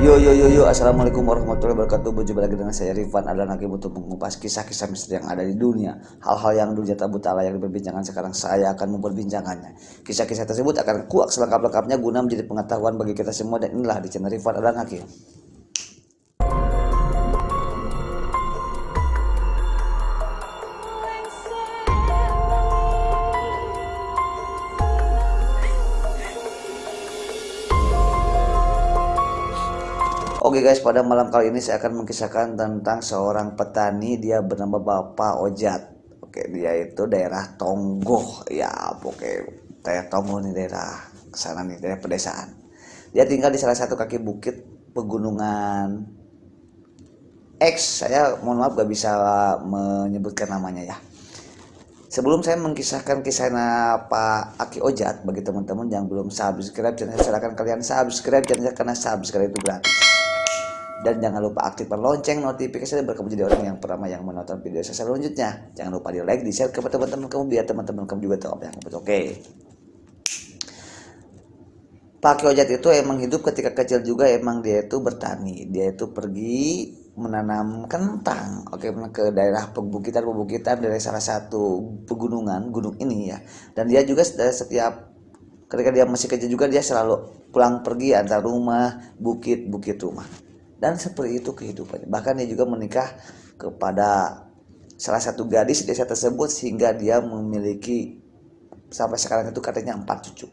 Yo, assalamualaikum warahmatullahi wabarakatuh. Berjumpa lagi dengan saya Rifan Adlan lagi untuk mengupas kisah-kisah misteri yang ada di dunia. Hal-hal yang dulunya tabu tak layak diperbincangkan, sekarang saya akan memperbincangannya. Kisah-kisah tersebut akan kuak selengkap-lengkapnya guna menjadi pengetahuan bagi kita semua, dan inilah di channel Rifan Adlan lagi. Oke guys, pada malam kali ini saya akan mengisahkan tentang seorang petani, dia bernama Bapak Ojat. Oke, dia itu daerah Tonggoh ya, oke, daerah Tonggoh nih, daerah sana nih, daerah pedesaan. Dia tinggal di salah satu kaki bukit pegunungan X. Saya mohon maaf gak bisa menyebutkan namanya ya. Sebelum saya mengisahkan kisahnya Pak Aki Ojat, bagi teman-teman yang belum subscribe channel, silakan kalian subscribe channelnya karena subscribe itu gratis. Dan jangan lupa aktifkan lonceng notifikasi dan berkamu jadi orang yang pertama yang menonton video saya selanjutnya. Jangan lupa di like, di share ke teman-teman kamu biar teman-teman kamu juga tahu apa yang kamu buat. Oke. Pak Ki Ojat itu emang hidup ketika kecil juga, emang dia itu bertani. Dia itu pergi menanam kentang, oke, ke daerah pebukitan dari salah satu pegunungan gunung ini ya. Dan dia juga setiap ketika dia masih kecil juga dia selalu pulang pergi antar rumah, bukit rumah. Dan seperti itu kehidupannya. Bahkan dia juga menikah kepada salah satu gadis di desa tersebut, sehingga dia memiliki sampai sekarang itu katanya 4 cucu.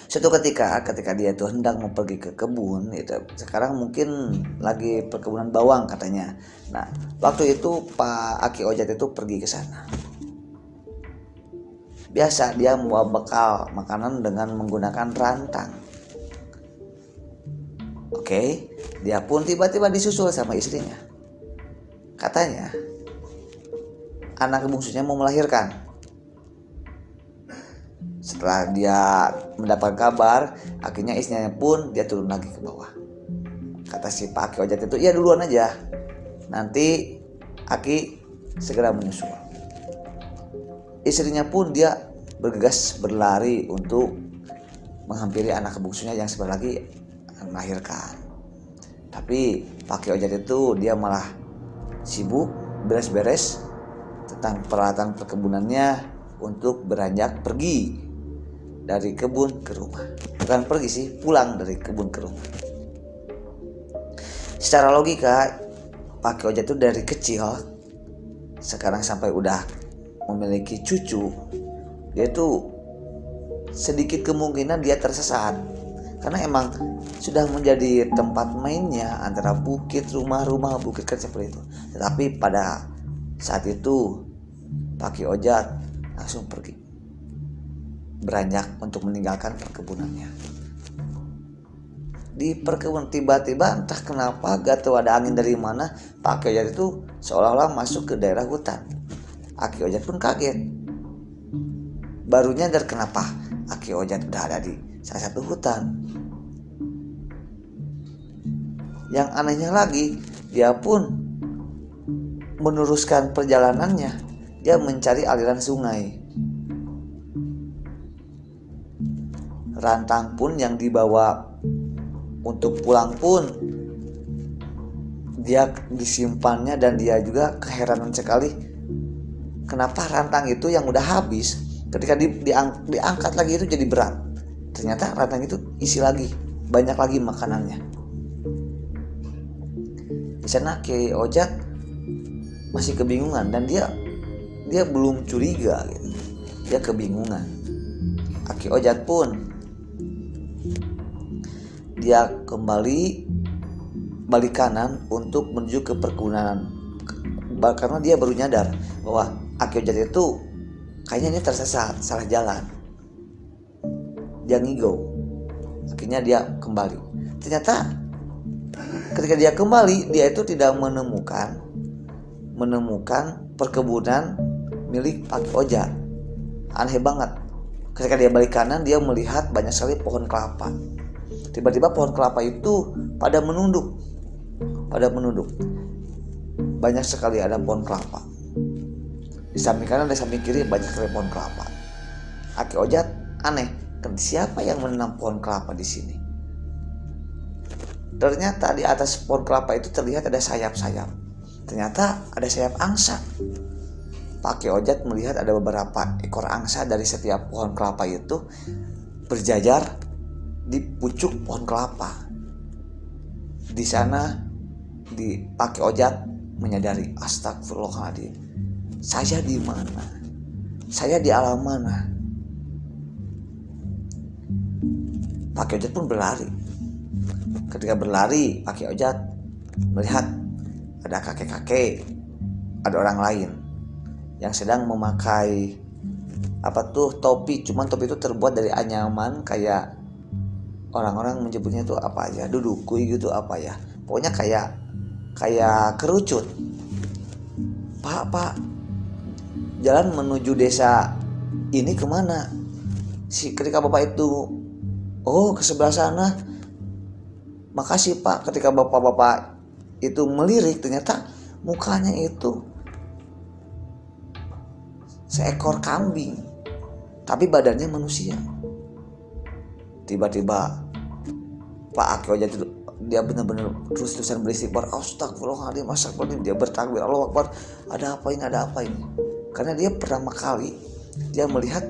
Suatu ketika dia itu hendak mau pergi ke kebun, itu sekarang mungkin lagi perkebunan bawang katanya. Nah, waktu itu Pak Aki Ojat itu pergi ke sana. Biasa dia membawa bekal makanan dengan menggunakan rantang. Oke, dia pun tiba-tiba disusul sama istrinya. Katanya anak bungsunya mau melahirkan. Setelah dia mendapat kabar, akhirnya istrinya pun dia turun lagi ke bawah. Kata si Pak Aki Ojat itu, iya duluan aja, nanti Aki segera menyusul. Istrinya pun dia bergegas berlari untuk menghampiri anak bungsunya yang sebentar lagi melahirkan. Tapi Pak Ki Ojat itu dia malah sibuk beres-beres tentang peralatan perkebunannya untuk beranjak pergi dari kebun ke rumah. Bukan pergi sih, pulang dari kebun ke rumah. Secara logika Pak Ki Ojat itu dari kecil sekarang sampai udah memiliki cucu, dia itu sedikit kemungkinan dia tersesat. Karena emang sudah menjadi tempat mainnya antara bukit, rumah-rumah, bukit kan seperti itu. Tetapi pada saat itu Pak Ki Ojat langsung pergi, beranjak untuk meninggalkan perkebunannya. Di perkebunan tiba-tiba entah kenapa gak tahu ada angin dari mana, Pak Ki Ojat itu seolah-olah masuk ke daerah hutan. Pak Ki Ojat pun kaget. Baru nyadar kenapa Pak Ki Ojat udah ada di salah satu hutan. Yang anehnya lagi, dia pun meneruskan perjalanannya. Dia mencari aliran sungai. Rantang pun yang dibawa untuk pulang pun dia disimpannya, dan dia juga keheranan sekali kenapa rantang itu yang udah habis ketika diangkat lagi itu jadi berat. Ternyata rantang itu isi lagi, banyak lagi makanannya. Di sana Ki Ojat masih kebingungan, dan dia belum curiga gitu. Dia kebingungan. Ki Ojat pun dia kembali balik kanan untuk menuju ke perkebunan, karena dia baru nyadar bahwa Ki Ojat itu kayaknya ini tersesat, salah jalan. Dia ngigau. Akhirnya dia kembali. Ternyata ketika dia kembali, dia itu tidak menemukan perkebunan milik Pak Ki Ojat. Aneh banget. Ketika dia balik kanan, dia melihat banyak sekali pohon kelapa. Tiba-tiba pohon kelapa itu pada menunduk. Banyak sekali ada pohon kelapa. Di samping kanan dan samping kiri banyak sekali pohon kelapa. Ki Ojat aneh, siapa yang menanam pohon kelapa di sini? Ternyata di atas pohon kelapa itu terlihat ada sayap-sayap. Ternyata ada sayap angsa. Pak Ki Ojat melihat ada beberapa ekor angsa dari setiap pohon kelapa itu berjajar di pucuk pohon kelapa. Di sana Pak Ki Ojat menyadari, astagfirullahaladzim, saya di mana? Saya di alam mana? Pak Ki Ojat pun berlari. Ketika berlari, Pak Ki Ojat melihat ada kakek-kakek, ada orang lain yang sedang memakai topi. Cuman topi itu terbuat dari anyaman, kayak orang-orang menyebutnya itu apa ya, dudukui gitu apa ya, pokoknya kayak kerucut. Pak, jalan menuju desa ini kemana? Ketika bapak itu, oh ke sebelah sana. Makasih Pak. Ketika bapak-bapak itu melirik, ternyata mukanya itu seekor kambing, tapi badannya manusia. Tiba-tiba Pak Ki Ojat itu dia benar-benar terus-terusan beristighfar, astagfirullahaladzim, astagfirullahaladzim. Dia bertakbir, Allahu Akbar. Ada apa ini? Karena dia pertama kali dia melihat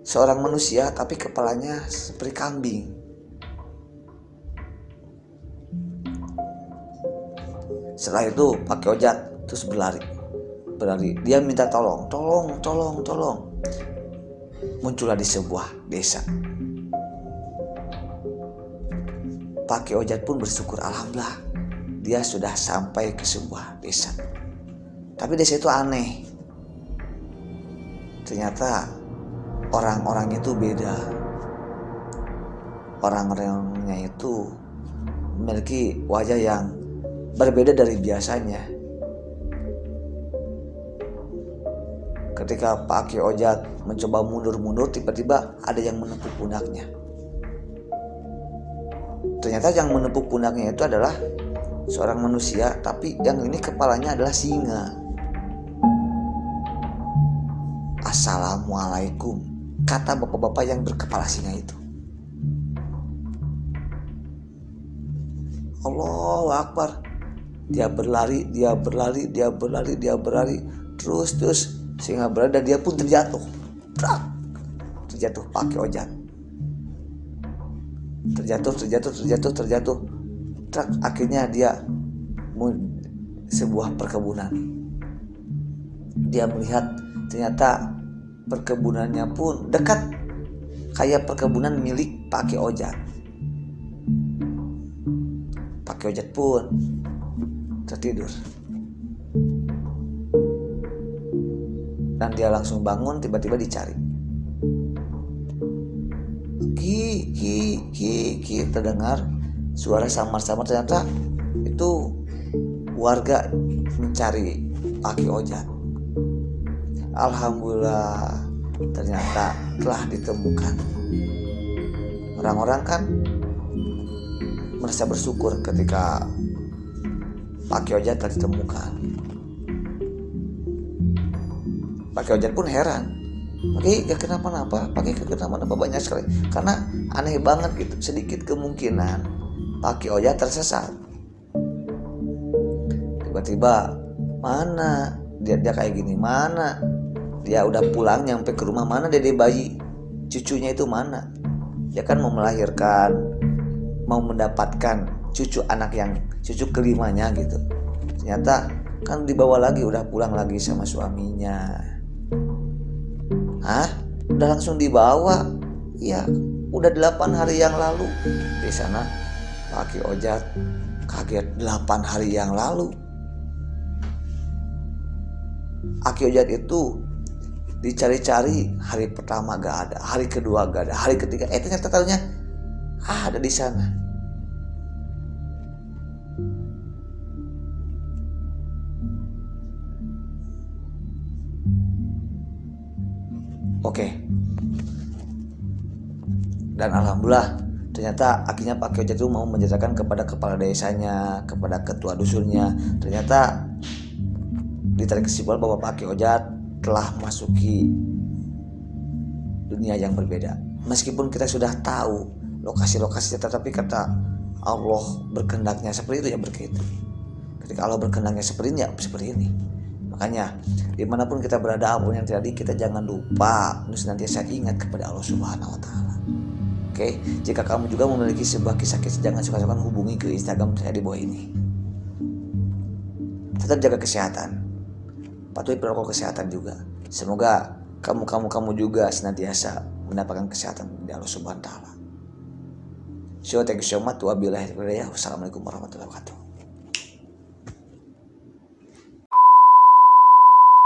seorang manusia tapi kepalanya seperti kambing. Setelah itu Pak Ki Ojat terus berlari. Dia minta tolong. Muncullah di sebuah desa. Pak Ki Ojat pun bersyukur, alhamdulillah dia sudah sampai ke sebuah desa. Tapi desa itu aneh. Ternyata orang-orang itu beda. Orang-orangnya itu memiliki wajah yang berbeda dari biasanya. Ketika Pak Ki Ojat mencoba mundur-mundur, tiba-tiba ada yang menepuk pundaknya. Ternyata yang menepuk pundaknya itu adalah seorang manusia, tapi yang ini kepalanya adalah singa. Assalamualaikum, kata bapak-bapak yang berkepala singa itu. Allahu Akbar. Dia berlari. Terus singa berlari dan dia pun terjatuh. Terjatuh Pak Ki Ojat. Terjatuh. Akhirnya dia sebuah perkebunan. Dia melihat ternyata perkebunannya pun dekat kayak perkebunan milik Pak Ki Ojat. Pak Ki Ojat pun tertidur. Dan dia langsung bangun, tiba-tiba dicari. Ki terdengar suara samar-samar. Ternyata itu warga mencari Pak Ki Ojat. Alhamdulillah ternyata telah ditemukan. Orang-orang kan merasa bersyukur ketika Pak Ki Ojat telah ditemukan. Pak Ki Ojat pun heran. Pak Ki gak kenapa-napa, banyak sekali. Karena aneh banget gitu, sedikit kemungkinan Pak Ki Ojat tersesat. Tiba-tiba mana dia kayak gini, mana dia udah pulang nyampe ke rumah, mana dede bayi cucunya itu mana? Dia kan mau melahirkan, mau mendapatkan cucu kelimanya gitu. Ternyata kan dibawa lagi, udah pulang lagi sama suaminya. Udah langsung dibawa? Ya, udah 8 hari yang lalu. Di sana Pak Ki Ojat kaget, 8 hari yang lalu. Pak Ki Ojat itu dicari-cari, hari pertama gak ada, hari kedua gak ada, hari ketiga ternyata tahunya ada di sana. Oke. Dan alhamdulillah ternyata akhirnya Pak Ki Ojat itu mau menceritakan kepada kepala desanya, kepada ketua dusunnya. Ternyata ditarik kesimpulan bahwa Pak Ki Ojat telah masuki dunia yang berbeda. Meskipun kita sudah tahu lokasi-lokasinya, tetapi kata Allah berkehendaknya seperti itu ya begitu. Ketika Allah berkehendaknya seperti ini ya seperti ini. Makanya dimanapun kita berada, apapun yang terjadi, kita jangan lupa untuk senantiasa ingat kepada Allah Subhanahu Wa Taala. Oke, jika kamu juga memiliki sebuah kisah-kisah, jangan suka-suka hubungi ke Instagram saya di bawah ini. Tetap jaga kesehatan, patuhi protokol kesehatan juga. Semoga kamu juga senantiasa mendapatkan kesehatan dari Allah Subhanahu Wa Taala. So, thank you so much. Wassalamualaikum warahmatullahi wabarakatuh.